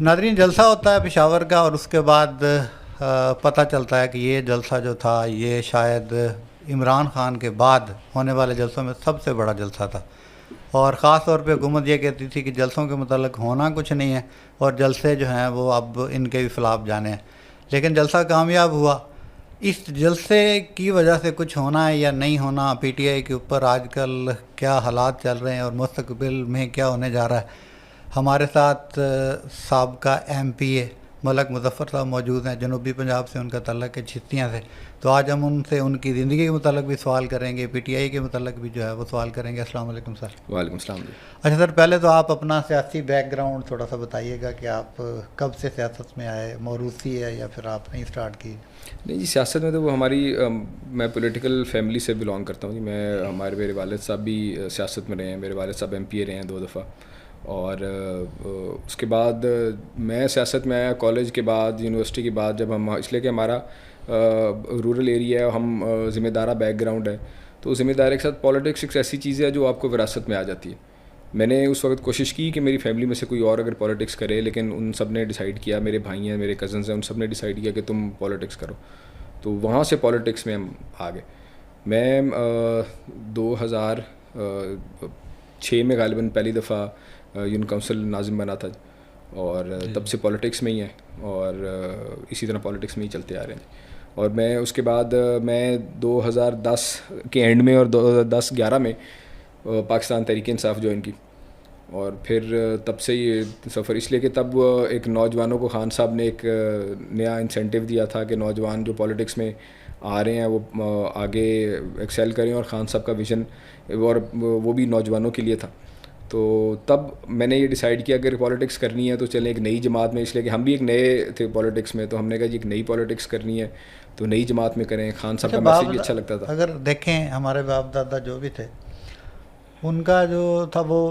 ناظرین، جلسہ ہوتا ہے پشاور کا اور اس کے بعد پتہ چلتا ہے کہ یہ جلسہ جو تھا یہ شاید عمران خان کے بعد ہونے والے جلسوں میں سب سے بڑا جلسہ تھا، اور خاص طور پہ حکومت یہ کہتی تھی کہ جلسوں کے متعلق ہونا کچھ نہیں ہے اور جلسے جو ہیں وہ اب ان کے بھی خلاف جانے ہیں، لیکن جلسہ کامیاب ہوا۔ اس جلسے کی وجہ سے کچھ ہونا ہے یا نہیں ہونا، پی ٹی آئی کے اوپر آج کل کیا حالات چل رہے ہیں اور مستقبل میں کیا ہونے جا رہا ہے، ہمارے ساتھ سابقہ ایم پی اے ملک مظفر صاحب موجود ہیں، جنوبی پنجاب سے ان کا تعلق ہے، چھتیاں سے۔ تو آج ہم ان سے ان کی زندگی کے متعلق بھی سوال کریں گے، پی ٹی آئی کے متعلق بھی جو ہے وہ سوال کریں گے۔ السلام علیکم سر۔ وعلیکم السلام جی۔ اچھا سر، پہلے تو آپ اپنا سیاسی بیک گراؤنڈ تھوڑا سا بتائیے گا کہ آپ کب سے سیاست میں آئے، موروثی ہے یا پھر آپ نے اسٹارٹ کی؟ نہیں جی، سیاست میں تو وہ ہماری میں پولیٹیکل فیملی سے بلانگ کرتا ہوں جی۔ میرے والد صاحب بھی سیاست میں رہے ہیں، میرے والد صاحب ایم پی اے رہے ہیں 2 دفعہ، اور اس کے بعد میں سیاست میں آیا کالج کے بعد، یونیورسٹی کے بعد، جب ہم اس لیے کہ ہمارا رورل ایریا ہے، ہم ذمہ دارہ بیک گراؤنڈ ہے، تو ذمہ داری کے ساتھ پالیٹکس ایک ایسی چیز ہے جو آپ کو وراثت میں آ جاتی ہے۔ میں نے اس وقت کوشش کی کہ میری فیملی میں سے کوئی اور اگر پالیٹکس کرے، لیکن ان سب نے ڈیسائیڈ کیا، میرے بھائی ہیں، میرے کزنز ہیں، ان سب نے ڈیسائیڈ کیا کہ تم پالیٹکس کرو، تو وہاں سے پالیٹکس میں ہم آ گئے۔ میں 2006 میں غالباً پہلی دفعہ یونین کونسل ناظم بنا تھا، اور تب سے پالیٹکس میں ہی ہیں، اور اسی طرح پالیٹکس میں ہی چلتے آ رہے ہیں۔ اور میں اس کے بعد میں 2010 کے اینڈ میں اور 2010-11 میں پاکستان تحریک انصاف جوائن کی، اور پھر تب سے یہ سفر، اس لیے کہ تب ایک نوجوانوں کو خان صاحب نے ایک نیا انسینٹیو دیا تھا کہ نوجوان جو پالیٹکس میں آ رہے ہیں وہ آگے ایکسیل کریں، اور خان صاحب کا ویژن اور وہ بھی نوجوانوں کے لیے تھا۔ تو تب میں نے یہ ڈیسائیڈ کیا کہ اگر پالیٹکس کرنی ہے تو چلیں ایک نئی جماعت میں، اس لیے کہ ہم بھی ایک نئے تھے پالیٹکس میں، تو ہم نے کہا جی ایک نئی پالیٹکس کرنی ہے تو نئی جماعت میں کریں۔ خان صاحب کا میسیج بھی اچھا لگتا تھا۔ اگر دیکھیں ہمارے باپ دادا جو بھی تھے ان کا جو تھا وہ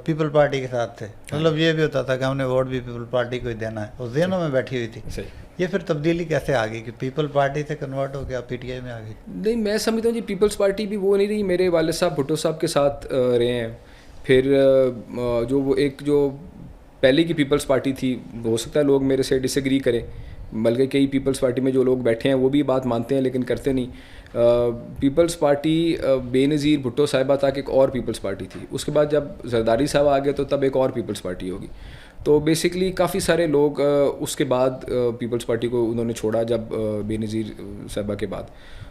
پیپل پارٹی کے ساتھ تھے، مطلب یہ بھی ہوتا تھا کہ ہم نے ووٹ بھی پیپل پارٹی کو ہی دینا ہے، وہ ذہنوں میں بیٹھی ہوئی تھی۔ یہ پھر تبدیلی کیسے آ گئی کہ پیپل پارٹی سے کنورٹ ہو کے آپ پی ٹی آئی میں آ گئی؟ نہیں، میں سمجھتا ہوں جی پیپلز پارٹی بھی وہ نہیں رہی، میرے والد صاحب بھٹو صاحب کے ساتھ رہے ہیں، پھر جو وہ ایک جو پہلے کی پیپلز پارٹی تھی، ہو سکتا ہے لوگ میرے سے ڈس ایگری کریں، بلکہ کئی پیپلز پارٹی میں جو لوگ بیٹھے ہیں وہ بھی بات مانتے ہیں لیکن کرتے نہیں۔ پیپلز پارٹی بے نظیر بھٹو صاحبہ تک ایک اور پیپلز پارٹی تھی، اس کے بعد جب زرداری صاحب آ گئے تو تب ایک اور پیپلز پارٹی ہوگی۔ تو بیسکلی کافی سارے لوگ اس کے بعد پیپلز پارٹی کو انہوں نے چھوڑا جب بے نظیر صاحبہ کے بعد،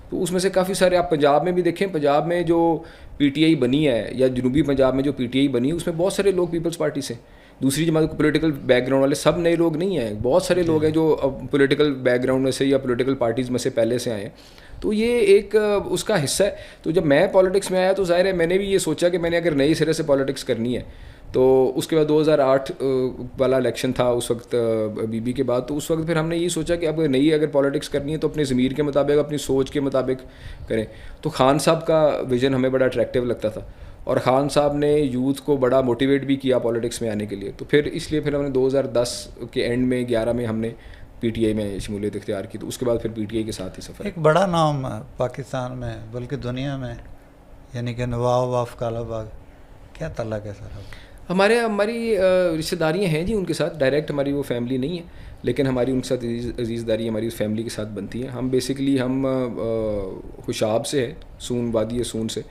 تو اس میں سے کافی سارے آپ پنجاب میں بھی دیکھیں، پنجاب میں جو پی ٹی آئی بنی ہے یا جنوبی پنجاب میں جو پی ٹی آئی بنی ہے اس میں بہت سارے لوگ پیپلز پارٹی سے، دوسری جماعت کو پولیٹیکل بیک گراؤنڈ والے سب نئے لوگ نہیں ہیں، بہت سارے لوگ ہیں جو پولیٹیکل بیک گراؤنڈ میں سے یا پولیٹیکل پارٹیز میں سے پہلے سے آئے ہیں، تو یہ ایک اس کا حصہ ہے۔ تو جب میں پالیٹکس میں آیا تو ظاہر ہے میں نے بھی یہ سوچا کہ میں نے اگر نئی سرے سے پالیٹکس کرنی ہے، تو اس کے بعد 2008 والا الیکشن تھا اس وقت بی بی کے بعد، تو اس وقت پھر ہم نے یہ سوچا کہ اب نئی اگر پالیٹکس کرنی ہے تو اپنے ضمیر کے مطابق، اپنی سوچ کے مطابق کریں۔ تو خان صاحب کا ویژن ہمیں بڑا اٹریکٹیو لگتا تھا، اور خان صاحب نے یوتھ کو بڑا موٹیویٹ بھی کیا پالیٹکس میں آنے کے لیے، تو پھر اس لیے پھر ہم نے 2010 کے اینڈ میں 11 میں ہم نے پی ٹی آئی میں شمولیت اختیار کی، تو اس کے بعد پھر پی ٹی آئی کے ساتھ ہی سفر۔ ایک بڑا نام پاکستان میں بلکہ دنیا میں، یعنی کہ نواب آف کالا باغ، کیا تعلق ہے سر؟ ہماری رشتہ داریاں ہیں جی ان کے ساتھ، ڈائریکٹ ہماری وہ فیملی نہیں ہے، لیکن ہماری ان کے ساتھ عزیز داری ہماری فیملی کے ساتھ بنتی ہیں۔ ہم بیسکلی ہم خوشاب سے ہے، سون وادی سون سے،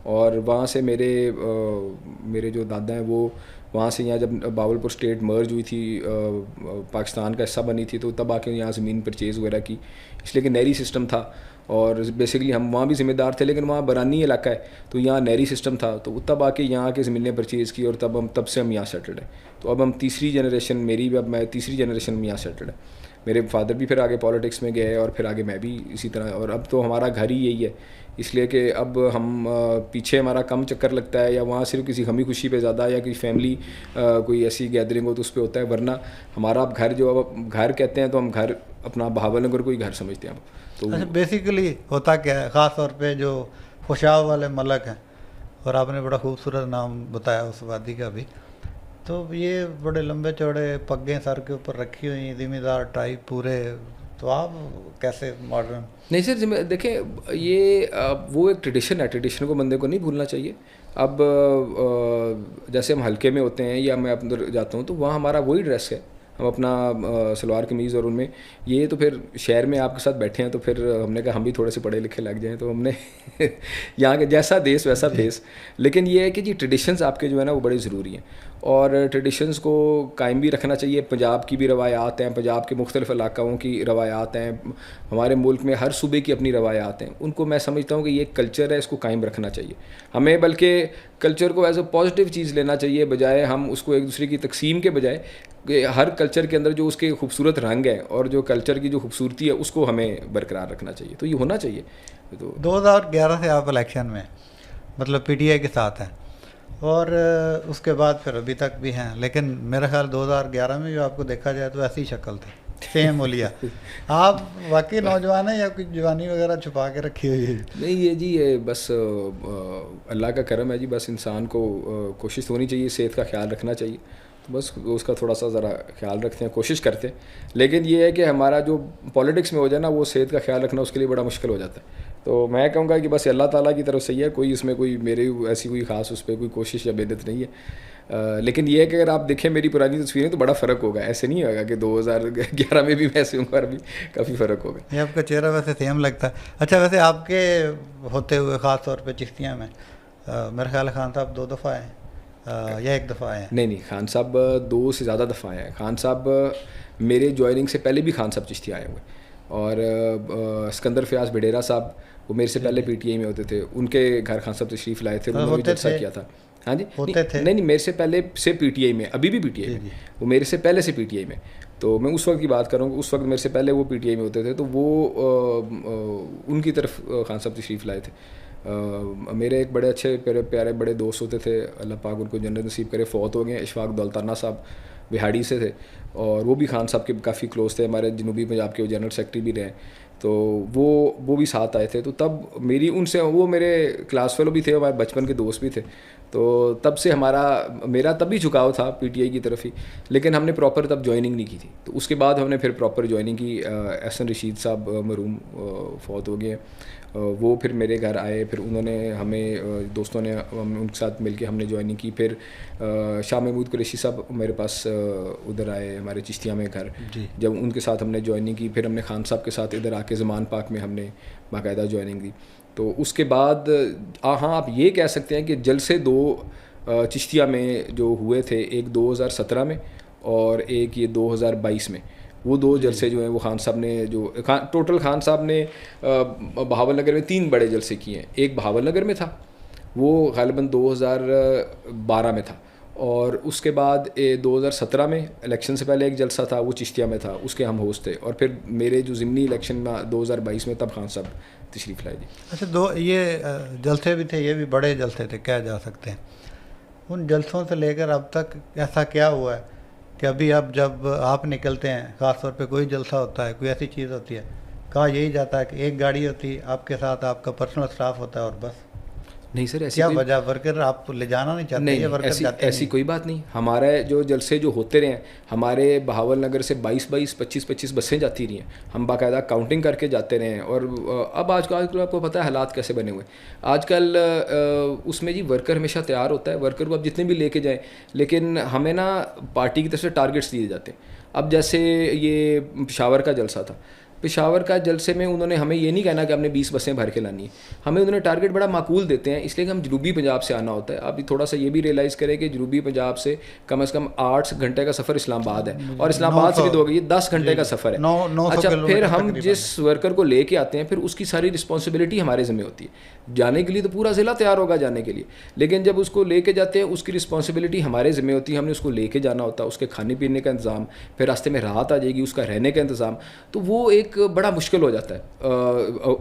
اور وہاں سے میرے جو دادا ہیں وہ وہاں سے یہاں جب باولپور اسٹیٹ مرج ہوئی تھی، پاکستان کا حصہ بنی تھی، تو تب آ کے یہاں زمین پرچیز وغیرہ کی، اس لیے کہ نہری سسٹم تھا، اور بیسکلی ہم وہاں بھی ذمہ دار تھے، لیکن وہاں برانی علاقہ ہے تو یہاں نہری سسٹم تھا، تو تب آ کے یہاں کے زمینیں پرچیز کی، اور تب سے ہم یہاں سیٹلڈ ہیں۔ تو اب ہم تیسری جنریشن، میں تیسری جنریشن میں یہاں سیٹلڈ ہے۔ میرے فادر بھی پھر آگے پالیٹکس میں گئے، اور پھر آگے میں بھی اسی طرح، اور اب تو ہمارا گھر ہی یہی ہے، اس لیے کہ اب ہم پیچھے ہمارا کم چکر لگتا ہے، یا وہاں صرف کسی غمی خوشی پہ زیادہ، یا کوئی فیملی کوئی ایسی گیدرنگ ہو تو اس پہ ہوتا ہے، ورنہ ہمارا اب گھر جو اب گھر کہتے ہیں تو ہم گھر اپنا بہاول نگر کو ہی گھر سمجھتے ہیں ہم۔ تو اچھا، بیسیکلی ہوتا کیا ہے، خاص طور پہ جو خوشاب والے ملک ہیں، اور آپ نے بڑا خوبصورت نام بتایا اس وادی کا بھی، تو یہ بڑے لمبے چوڑے پگیں سر کے اوپر رکھی ہوئی، ذمہ دار ٹائپ پورے، تو آپ کیسے ماڈرن؟ نہیں سر، دیکھیں یہ وہ ایک ٹریڈیشن ہے، ٹریڈیشن کو بندے کو نہیں بھولنا چاہیے۔ اب جیسے ہم حلقے میں ہوتے ہیں یا میں اندر جاتا ہوں تو وہاں ہمارا وہی ڈریس ہے، ہم اپنا سلوار قمیض اور ان میں یہ تو پھر شہر میں آپ کے ساتھ بیٹھے ہیں تو پھر ہم نے کہا ہم بھی تھوڑے سے پڑھے لکھے لگ جائیں, تو ہم نے یہاں کے جیسا دیس ویسا بھیس. لیکن یہ ہے کہ جی ٹریڈیشنز آپ کے جو ہے نا وہ بڑے ضروری ہیں, اور ٹریڈیشنز کو قائم بھی رکھنا چاہیے. پنجاب کی بھی روایات ہیں, پنجاب کے مختلف علاقوں کی روایات ہیں, ہمارے ملک میں ہر صوبے کی اپنی روایات ہیں. ان کو میں سمجھتا ہوں کہ یہ ایک کلچر ہے, اس کو قائم رکھنا چاہیے ہمیں, بلکہ کلچر کو ایز اے پازیٹیو چیز لینا چاہیے, بجائے ہم اس کو ایک دوسرے کی تقسیم کے بجائے کہ ہر کلچر کے اندر جو اس کے خوبصورت رنگ ہے اور جو کلچر کی جو خوبصورتی ہے اس کو ہمیں برقرار رکھنا چاہیے. تو یہ ہونا چاہیے. تو 2011 سے آپ الیکشن میں مطلب پی ٹی آئی کے ساتھ ہیں, اور اس کے بعد پھر ابھی تک بھی ہیں, لیکن میرا خیال 2011 میں جو آپ کو دیکھا جائے تو ایسی شکل تھی, سیم اولیا. آپ واقعی نوجوان ہیں یا کوئی جوانی وغیرہ چھپا کے رکھی ہوئی ہے؟ نہیں, یہ جی یہ بس اللہ کا کرم ہے جی. بس انسان کو کوشش ہونی چاہیے, صحت کا خیال رکھنا چاہیے, تو بس اس کا تھوڑا سا ذرا خیال رکھتے ہیں, کوشش کرتے ہیں. لیکن یہ ہے کہ ہمارا جو پالیٹکس میں ہو جائے نا, وہ صحت کا خیال رکھنا اس کے لیے بڑا مشکل ہو جاتا ہے. تو میں کہوں گا کہ بس اللہ تعالیٰ کی طرف سے ہی ہے, کوئی اس میں کوئی میرے ایسی کوئی خاص اس پہ کوئی کوشش یا محنت نہیں ہے. لیکن یہ ہے کہ اگر آپ دیکھیں میری پرانی تصویریں تو بڑا فرق ہوگا. ایسے نہیں ہوگا کہ 2011 میں بھی ویسے ہوں, اور بھی کافی فرق ہوگا. یہ آپ کا چہرہ ویسے سیم لگتا ہے. اچھا, ویسے آپ کے ہوتے ہوئے خاص طور پہ چشتیاں میں میرا خیال ہے خان صاحب 2 دفعہ آئے یا 1 دفعہ آئے ہیں؟ نہیں, خان صاحب 2 سے زیادہ دفعہ آئے ہیں. خان صاحب میرے جوائننگ سے پہلے بھی خان صاحب چشتی آئے ہوئے, اور اسکندر فیاض بڈیرا صاحب وہ میرے سے پہلے پی ٹی آئی میں ہوتے تھے, ان کے گھر خان صاحب تشریف لائے تھے, انہوں نے جلسہ کیا تھا. ہاں جی, نہیں, میرے سے پہلے سے پی ٹی آئی میں, ابھی بھی پی ٹی آئی میں, وہ میرے سے پہلے سے پی ٹی آئی میں. تو میں اس وقت کی بات کروں گا, اس وقت میرے سے پہلے وہ پی ٹی آئی میں ہوتے تھے, تو وہ ان کی طرف خان صاحب تشریف لائے تھے. میرے ایک بڑے اچھے پیارے بڑے دوست ہوتے تھے, اللہ پاک ان کو جنت نصیب کرے, فوت ہو گئے. اشفاق دولتانہ صاحب بہاڑی سے تھے, اور وہ بھی خان صاحب کے کافی کلوز تھے, ہمارے جنوبی پنجاب کے وہ جنرل سیکرٹری بھی رہے. تو وہ بھی ساتھ آئے تھے. تو تب میری ان سے, وہ میرے کلاس فیلو بھی تھے, ہمارے بچپن کے دوست بھی تھے. تو تب سے میرا تب بھی جھکاؤ تھا پی ٹی آئی کی طرف ہی, لیکن ہم نے پراپر تب جوائننگ نہیں کی تھی. تو اس کے بعد ہم نے پھر پراپر جوائننگ کی. احسن رشید صاحب مرحوم فوت ہو گئے, وہ پھر میرے گھر آئے, پھر انہوں نے ہمیں دوستوں نے ان کے ساتھ مل کے ہم نے جوائننگ کی. پھر شاہ محمود قریشی صاحب میرے پاس ادھر آئے ہمارے چشتیاں میں گھر, جب ان کے ساتھ ہم نے جوائننگ کی. پھر ہم نے خان صاحب کے ساتھ ادھر آ کے زمان پاک میں ہم نے باقاعدہ جوائننگ دی. تو اس کے بعد ہاں آپ یہ کہہ سکتے ہیں کہ جلسے 2 چشتیہ میں جو ہوئے تھے, ایک 2017 میں اور ایک یہ 2022 میں, وہ 2 جلسے جو ہیں وہ خان صاحب نے جو ٹوٹل خان صاحب نے بہاول نگر میں 3 بڑے جلسے کیے ہیں. ایک بہاول نگر میں تھا, وہ غالباً 2012 میں تھا, اور اس کے بعد 2017 میں الیکشن سے پہلے ایک جلسہ تھا, وہ چشتیہ میں تھا, اس کے ہم ہوسٹ تھے. اور پھر میرے جو ضمنی الیکشن میں 2022 میں تب خان صاحب تشریف لائے. جی اچھا, یہ جلسے بھی تھے, یہ بھی بڑے جلسے تھے کہہ جا سکتے ہیں. ان جلسوں سے لے کر اب تک ایسا کیا ہوا ہے کہ ابھی اب جب آپ نکلتے ہیں, خاص طور پہ کوئی جلسہ ہوتا ہے, کوئی ایسی چیز ہوتی ہے, کہا یہی جاتا ہے کہ ایک گاڑی ہوتی ہے آپ کے ساتھ, آپ کا پرسنل اسٹاف ہوتا ہے, اور بس؟ نہیں سر, ایسی کیا وجہ, ورکر آپ لے جانا نہیں چاہتے؟ نہیں, ایسی کوئی بات نہیں. ہمارے جو جلسے جو ہوتے رہے ہیں, ہمارے بہاول نگر سے 22 25 بسیں جاتی رہی ہیں, ہم باقاعدہ کاؤنٹنگ کر کے جاتے رہے ہیں. اور اب آج کل آپ کو پتہ ہے حالات کیسے بنے ہوئے ہیں آج کل. اس میں جی ورکر ہمیشہ تیار ہوتا ہے, ورکر کو اب جتنے بھی لے کے جائیں, لیکن ہمیں نا پارٹی کی طرف سے ٹارگیٹس دیے جاتے ہیں. اب جیسے یہ پشاور کا جلسہ تھا, پشاور کا جلسے میں انہوں نے ہمیں یہ نہیں کہنا کہ ہم نے 20 بسیں بھر کے لانی ہیں, ہمیں انہوں نے ٹارگیٹ بڑا معقول دیتے ہیں, اس لیے کہ ہم جنوبی پنجاب سے آنا ہوتا ہے. آپ تھوڑا سا یہ بھی ریئلائز کریں کہ جنوبی پنجاب سے کم از کم 8 گھنٹے کا سفر اسلام آباد ہے, اور اسلام آباد سے بھی 2 یہ 10 گھنٹے کا سفر ہے. اچھا, پھر ہم جس ورکر کو لے کے آتے ہیں, پھر اس کی ساری رسپانسبلٹی ہمارے ذمہ ہوتی ہے. جانے کے لیے تو پورا ضلع تیار ہوگا جانے کے لیے, لیکن جب اس کو لے کے جاتے ہیں اس کی رسپانسبلٹی ہمارے ذمہ ہوتی ہے. ہم نے اس کو لے کے جانا ہوتا ہے, اس کے کھانے پینے کا انتظام, پھر راستے میں رات آ جائے گی, اس کا رہنے کا انتظام. تو وہ ایک بڑا مشکل ہو جاتا ہے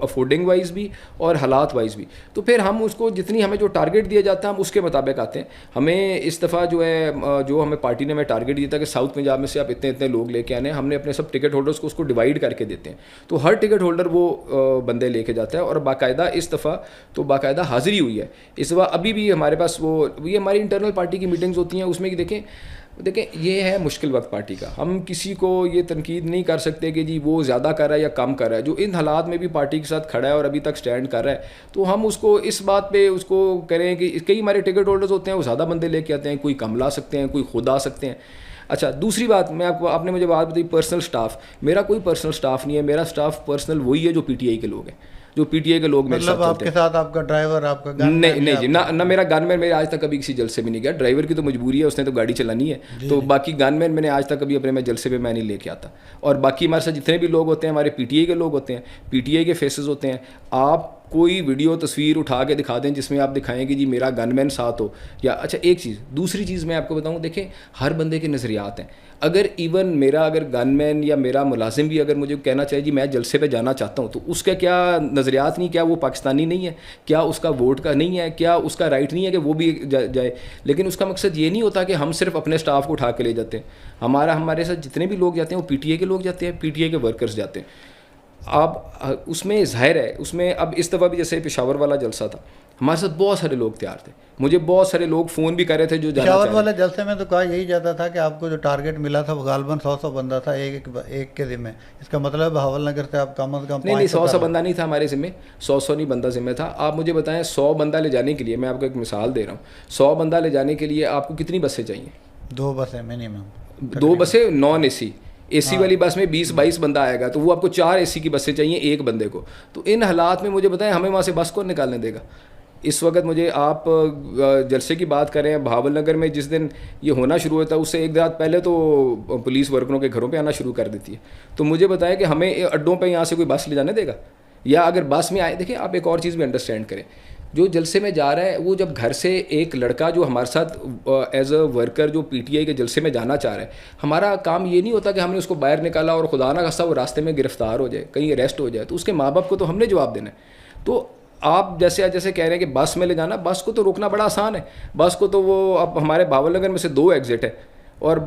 افورڈنگ وائز بھی اور حالات وائز بھی. تو پھر ہم اس کو جتنی ہمیں جو ٹارگیٹ دیا جاتا ہے ہم اس کے مطابق آتے ہیں. ہمیں اس دفعہ جو ہے جو ہمیں پارٹی نے ہمیں ٹارگیٹ دیا تھا کہ ساؤتھ پنجاب میں سے آپ اتنے لوگ لے کے آنے, ہم نے اپنے سب ٹکٹ ہولڈرس کو اس کو ڈیوائڈ کر کے دیتے ہیں. تو ہر ٹکٹ ہولڈر وہ بندے لے کے جاتا ہے, اور باقاعدہ اس دفعہ تو باقاعدہ حاضری ہوئی ہے. اس دفعہ ابھی بھی ہمارے پاس یہ ہماری انٹرنل پارٹی کی میٹنگز ہوتی ہیں, اس میں کہ دیکھیں یہ ہے مشکل وقت پارٹی کا. ہم کسی کو یہ تنقید نہیں کر سکتے کہ جی وہ زیادہ کر رہا ہے یا کم کر رہا ہے. جو ان حالات میں بھی پارٹی کے ساتھ کھڑا ہے اور ابھی تک سٹینڈ کر رہا ہے, تو ہم اس کو اس بات پہ اس کو کریں کہ کئی ہمارے ٹکٹ ہولڈرز ہوتے ہیں وہ زیادہ بندے لے کے آتے ہیں, کوئی کم لا سکتے ہیں, کوئی خود آ سکتے ہیں. اچھا دوسری بات میں آپ نے مجھے بات بتائی پرسنل سٹاف. میرا کوئی پرسنل سٹاف نہیں ہے, میرا سٹاف پرسنل وہی ہے جو پی ٹی آئی کے لوگ ہیں, جو پی ٹی آئی کے لوگ میرے ساتھ آپ کے ساتھ آپ کا ڈرائیور, آپ کا گن نہیں جی, نہ میرا گن مین, میرے آج تک کبھی کسی جلسے میں نہیں گیا. ڈرائیور کی تو مجبوری ہے, اس نے تو گاڑی چلانی ہے, تو باقی گن مین میں نے آج تک کبھی اپنے میں جلسے پہ میں نہیں لے کے آتا. اور باقی ہمارے ساتھ جتنے بھی لوگ ہوتے ہیں ہمارے پی ٹی آئی کے لوگ ہوتے ہیں, پی ٹی آئی کے فیسز ہوتے ہیں. آپ کوئی ویڈیو تصویر اٹھا کے دکھا دیں جس میں آپ دکھائیں کہ جی میرا گن مین ساتھ ہو, یا اچھا ایک چیز, دوسری چیز میں آپ کو بتاؤں, دیکھیں ہر بندے کے نظریات ہیں. اگر ایون میرا اگر گن مین یا میرا ملازم بھی اگر مجھے کہنا چاہے جی میں جلسے پہ جانا چاہتا ہوں, تو اس کا کیا نظریات نہیں, کیا وہ پاکستانی نہیں ہے, کیا اس کا ووٹ کا نہیں ہے, کیا اس کا رائٹ نہیں ہے کہ وہ بھی جائے. لیکن اس کا مقصد یہ نہیں ہوتا کہ ہم صرف اپنے اسٹاف کو اٹھا کے لے جاتے ہیں. ہمارے ساتھ جتنے بھی لوگ جاتے ہیں وہ پی ٹی آئی کے لوگ جاتے ہیں, پی ٹی آئی کے ورکرز جاتے ہیں. آپ اس میں ظاہر ہے, اس میں اب اس دفعہ بھی جیسے پشاور والا جلسہ تھا, ہمارے ساتھ بہت سارے لوگ تیار تھے, مجھے بہت سارے لوگ فون بھی کر رہے تھے جو جانا پشاور والے جلسے میں تو کہا یہی جاتا تھا کہ آپ کو جو ٹارگیٹ ملا تھا وہ غالباً 100 بندہ تھا ایک کے ذمہ. اس کا مطلب ہے بہاول نگر سے آپ کم از کم نہیں 100 بندہ نہیں تھا ہمارے ذمہ, 100 نہیں بندہ ذمہ تھا. آپ مجھے بتائیں 100 بندہ لے جانے کے لیے, میں آپ کو ایک مثال دے رہا ہوں, 100 بندہ لے جانے کے لیے آپ کو کتنی بسیں چاہیے؟ 2 بسیں منیمم, 2 بسیں نان اے سی. اے سی والی بس میں 20-22 بندہ آئے گا, تو وہ آپ کو 4 اے سی کی بسیں چاہیے ایک بندے کو. تو ان حالات میں مجھے بتائیں ہمیں وہاں سے بس کون نکالنے دے گا اس وقت؟ مجھے آپ جلسے کی بات کریں, بہاول نگر میں جس دن یہ ہونا شروع ہوتا ہے اس سے ایک رات پہلے تو پولیس ورکروں کے گھروں پہ آنا شروع کر دیتی ہے. تو مجھے بتائیں کہ ہمیں اڈوں پہ یہاں سے کوئی بس لے جانے دے گا؟ یا اگر بس میں آئے, دیکھیں آپ ایک اور چیز بھی انڈرسٹینڈ کریں, جو جلسے میں جا رہا ہے وہ جب گھر سے ایک لڑکا جو ہمارے ساتھ ایز اے ورکر جو پی ٹی آئی کے جلسے میں جانا چاہ رہا ہے, ہمارا کام یہ نہیں ہوتا کہ ہم نے اس کو باہر نکالا اور خدا نہ خواستہ وہ راستے میں گرفتار ہو جائے, کہیں اریسٹ ہو جائے, تو اس کے ماں باپ کو تو ہم نے جواب دینا ہے. تو آپ جیسے کہہ رہے ہیں کہ بس میں لے جانا, بس کو تو روکنا بڑا آسان ہے. بس کو تو وہ اب ہمارے بہاول نگر میں سے 2 ایگزٹ ہے, اور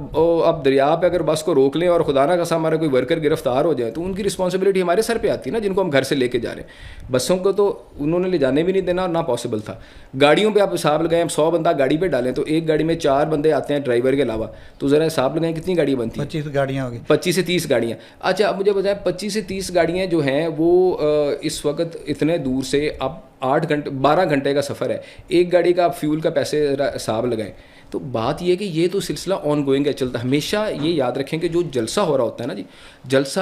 اب دریا پہ اگر بس کو روک لیں اور خدا نہ خواستہ ہمارا کوئی ورکر گرفتار ہو جائے تو ان کی رسپانسبلٹی ہمارے سر پہ آتی ہے نا, جن کو ہم گھر سے لے کے جا رہے ہیں. بسوں کو تو انہوں نے لے جانے بھی نہیں دینا, اور نہ پاسبل تھا. گاڑیوں پہ آپ حساب لگائیں, ہم 100 بندہ گاڑی پہ ڈالیں تو ایک گاڑی میں 4 بندے آتے ہیں ڈرائیور کے علاوہ, تو ذرا حساب لگائیں کتنی گاڑیاں بنتی ہیں؟ 25 گاڑیاں ہوگی, 25 سے 30 گاڑیاں. اچھا اب مجھے بتائیں 25 سے 30 گاڑیاں جو ہیں وہ اس وقت اتنے دور سے, اب 12 گھنٹے کا سفر ہے, ایک گاڑی کا آپ فیول کا پیسے حساب لگائیں. تو بات یہ ہے کہ یہ تو سلسلہ آن گوئنگ ہے, چلتا. ہمیشہ یہ یاد رکھیں کہ جو جلسہ ہو رہا ہوتا ہے نا جی, جلسہ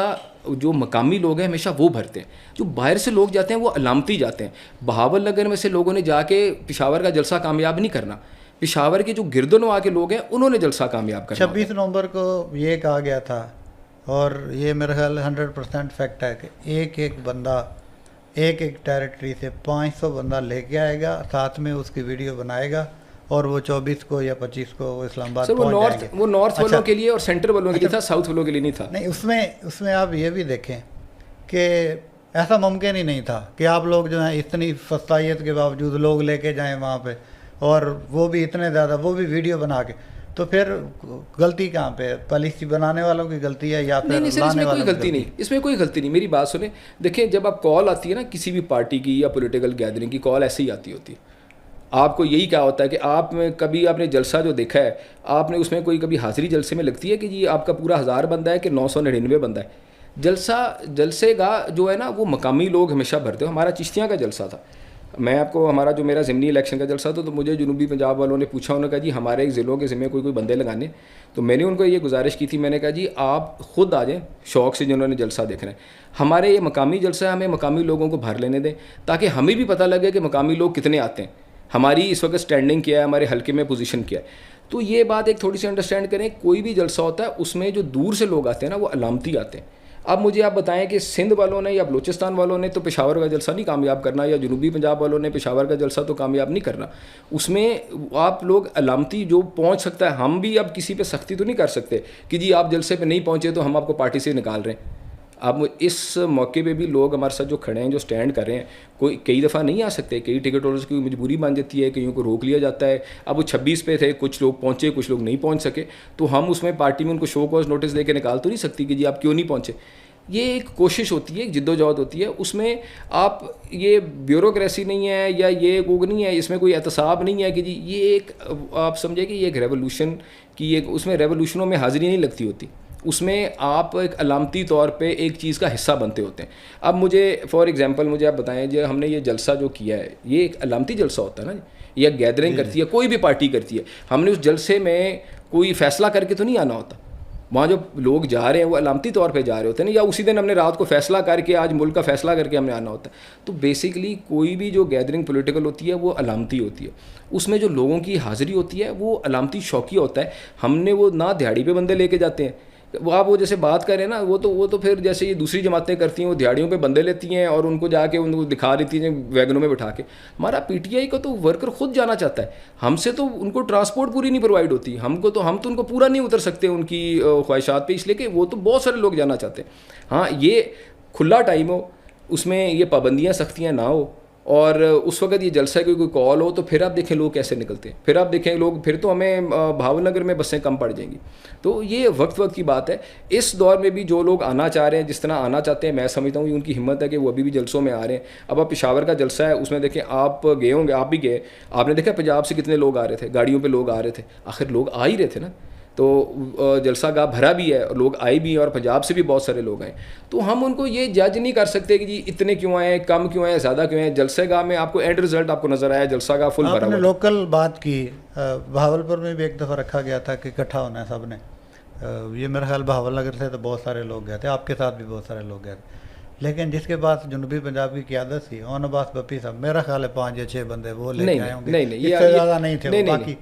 جو مقامی لوگ ہیں ہمیشہ وہ بھرتے ہیں, جو باہر سے لوگ جاتے ہیں وہ علامتی جاتے ہیں. بہاول نگر میں سے لوگوں نے جا کے پشاور کا جلسہ کامیاب نہیں کرنا, پشاور کے جو گرد و نواح کے لوگ ہیں انہوں نے جلسہ کامیاب کرنا. 26 نومبر کو یہ کہا گیا تھا, اور یہ میرا خیال 100% فیکٹ ہے کہ ایک بندہ ایک ٹیریٹری سے 500 بندہ لے کے آئے گا, ساتھ میں اس کی ویڈیو بنائے گا, اور وہ 24 کو یا 25 کو وہ اسلام آباد پہنچ جائیں گے. وہ نارتھ والوں کے لیے اور سینٹر والوں کے لیے تھا, ساؤتھ والوں کے لیے نہیں تھا. نہیں, اس میں آپ یہ بھی دیکھیں کہ ایسا ممکن ہی نہیں تھا کہ آپ لوگ جو ہیں اتنی فستائیت کے باوجود لوگ لے کے جائیں وہاں پہ, اور وہ بھی اتنے زیادہ, وہ بھی ویڈیو بنا کے. تو پھر غلطی کہاں پہ؟ پالیسی بنانے والوں کی غلطی ہے یا پھر لانے والوں کی غلطی؟ نہیں, اس میں کوئی غلطی نہیں. میری بات سنیں, دیکھیں جب آپ کال آتی ہے نا کسی بھی پارٹی کی یا پولیٹیکل گیدرنگ کی, کال ایسے ہی آتی ہوتی ہے. آپ کو یہی کہا ہوتا ہے کہ آپ میں کبھی آپ نے جلسہ جو دیکھا ہے, آپ نے اس میں کوئی کبھی حاضری جلسے میں لگتی ہے کہ جی آپ کا پورا 1000 بندہ ہے کہ 999 بندہ ہے؟ جلسے کا جو ہے نا وہ مقامی لوگ ہمیشہ بھرتے ہو. ہمارا چشتیاں کا جلسہ تھا, میں آپ کو ہمارا جو میرا ضمنی الیکشن کا جلسہ تھا, تو مجھے جنوبی پنجاب والوں نے پوچھا, انہوں نے کہا جی ہمارے ایک ضلعوں کے ذمہ کوئی بندے لگانے. تو میں نے ان کو یہ گزارش کی تھی, میں نے کہا جی آپ خود آ جائیں شوق سے جنہوں نے جلسہ دیکھنا ہے. ہمارے یہ مقامی جلسہ ہے, ہمیں مقامی لوگوں کو بھر لینے دیں تاکہ ہمیں بھی پتہ لگے کہ مقامی لوگ کتنے آتے ہیں, ہماری اس وقت اسٹینڈنگ کیا ہے, ہمارے حلقے میں پوزیشن کیا ہے. تو یہ بات ایک تھوڑی سی انڈرسٹینڈ کریں, کوئی بھی جلسہ ہوتا ہے اس میں جو دور سے لوگ آتے ہیں نا وہ علامتی آتے ہیں. اب مجھے آپ بتائیں کہ سندھ والوں نے یا بلوچستان والوں نے تو پشاور کا جلسہ نہیں کامیاب کرنا, یا جنوبی پنجاب والوں نے پشاور کا جلسہ تو کامیاب نہیں کرنا. اس میں آپ لوگ علامتی جو پہنچ سکتا ہے, ہم بھی اب کسی پہ سختی تو نہیں کر سکتے کہ جی آپ جلسے پہ نہیں پہنچے تو ہم آپ کو پارٹی سے نکال رہے ہیں. اب اس موقع پہ بھی لوگ ہمارے ساتھ جو کھڑے ہیں, جو سٹینڈ کر رہے ہیں, کوئی کئی دفعہ نہیں آ سکتے, کئی ٹکٹ ہولڈرز کی مجبوری بن جاتی ہے, کئیوں کو روک لیا جاتا ہے. اب وہ 26 پہ تھے, کچھ لوگ پہنچے, کچھ لوگ نہیں پہنچ سکے, تو ہم اس میں پارٹی میں ان کو شو کوز نوٹس دے کے نکال تو نہیں سکتی کہ جی آپ کیوں نہیں پہنچے. یہ ایک کوشش ہوتی ہے, ایک جد و جہد ہوتی ہے, اس میں آپ یہ بیوروکریسی نہیں ہے یا یہ کوگ نہیں ہے, اس میں کوئی احتساب نہیں ہے کہ جی یہ ایک آپ سمجھے کہ یہ ایک ریولوشن کی ایک, اس میں ریولوشنوں میں حاضری نہیں لگتی ہوتی, اس میں آپ ایک علامتی طور پہ ایک چیز کا حصہ بنتے ہوتے ہیں. اب مجھے فار ایگزامپل مجھے آپ بتائیں, جو ہم نے یہ جلسہ جو کیا ہے یہ ایک علامتی جلسہ ہوتا ہے نا, یا گیدرنگ کرتی ہے کوئی بھی پارٹی کرتی ہے. ہم نے اس جلسے میں کوئی فیصلہ کر کے تو نہیں آنا ہوتا. وہاں جو لوگ جا رہے ہیں وہ علامتی طور پہ جا رہے ہوتے ہیں نا, یا اسی دن ہم نے رات کو فیصلہ کر کے آج ملک کا فیصلہ کر کے ہم نے آنا ہوتا ہے. تو بیسکلی کوئی بھی جو گیدرنگ پولیٹیکل ہوتی ہے وہ علامتی ہوتی ہے. اس میں جو لوگوں کی حاضری ہوتی ہے وہ علامتی شوقی ہوتا ہے. ہم نے وہ نہ دہاڑی پہ بندے لے کے جاتے ہیں. وہ جیسے بات کریں نا, وہ تو پھر جیسے یہ دوسری جماعتیں کرتی ہیں, وہ دیہڑیوں پہ بندے لیتی ہیں اور ان کو جا کے ان کو دکھا دیتی ہیں ویگنوں میں بٹھا کے. ہمارا پی ٹی آئی کا تو ورکر خود جانا چاہتا ہے. ہم سے تو ان کو ٹرانسپورٹ پوری نہیں پرووائڈ ہوتی. ہم تو ان کو پورا نہیں اتر سکتے ان کی خواہشات پہ, اس لیے کہ وہ تو بہت سارے لوگ جانا چاہتے ہیں. ہاں, یہ کھلا ٹائم ہو, اس میں یہ پابندیاں سختیاں نہ ہو, اور اس وقت یہ جلسہ کی کوئی کال ہو, تو پھر آپ دیکھیں لوگ کیسے نکلتے ہیں. پھر آپ دیکھیں لوگ, پھر تو ہمیں بھاول نگر میں بسیں کم پڑ جائیں گی. تو یہ وقت کی بات ہے. اس دور میں بھی جو لوگ آنا چاہ رہے ہیں, جس طرح آنا چاہتے ہیں, میں سمجھتا ہوں کہ ان کی ہمت ہے کہ وہ ابھی بھی جلسوں میں آ رہے ہیں. اب آپ پشاور کا جلسہ ہے, اس میں دیکھیں آپ گئے ہوں گے, آپ بھی گئے, آپ نے دیکھا پنجاب سے کتنے لوگ آ رہے تھے, گاڑیوں پہ لوگ آ رہے تھے. آخر لوگ آ ہی رہے تھے نا. تو جلسہ گاہ بھرا بھی ہے اور لوگ آئے بھی ہیں, اور پنجاب سے بھی بہت سارے لوگ آئے. تو ہم ان کو یہ جج نہیں کر سکتے کہ جی اتنے کیوں آئے, کم کیوں آئے, زیادہ کیوں آئے. جلسہ گاہ میں آپ کو اینڈ رزلٹ آپ کو نظر آیا, جلسہ گاہ فل بھرا آپ نے ہوا. لوکل بات کی, بہاولپور میں بھی ایک دفعہ رکھا گیا تھا کہ اکٹھا ہونا ہے سب نے. یہ میرا خیال بہاول نگر سے تو بہت سارے لوگ گئے تھے, آپ کے ساتھ بھی بہت سارے لوگ گئے تھے. لیکن جس کے پاس جنوبی پنجاب کی قیادت تھی, اون عباس بپی صاحب, میرا خیال ہے 5 یا 6 بندے وہ لے کے آئے ہوں گے, اس سے زیادہ نہیں تھے. باقی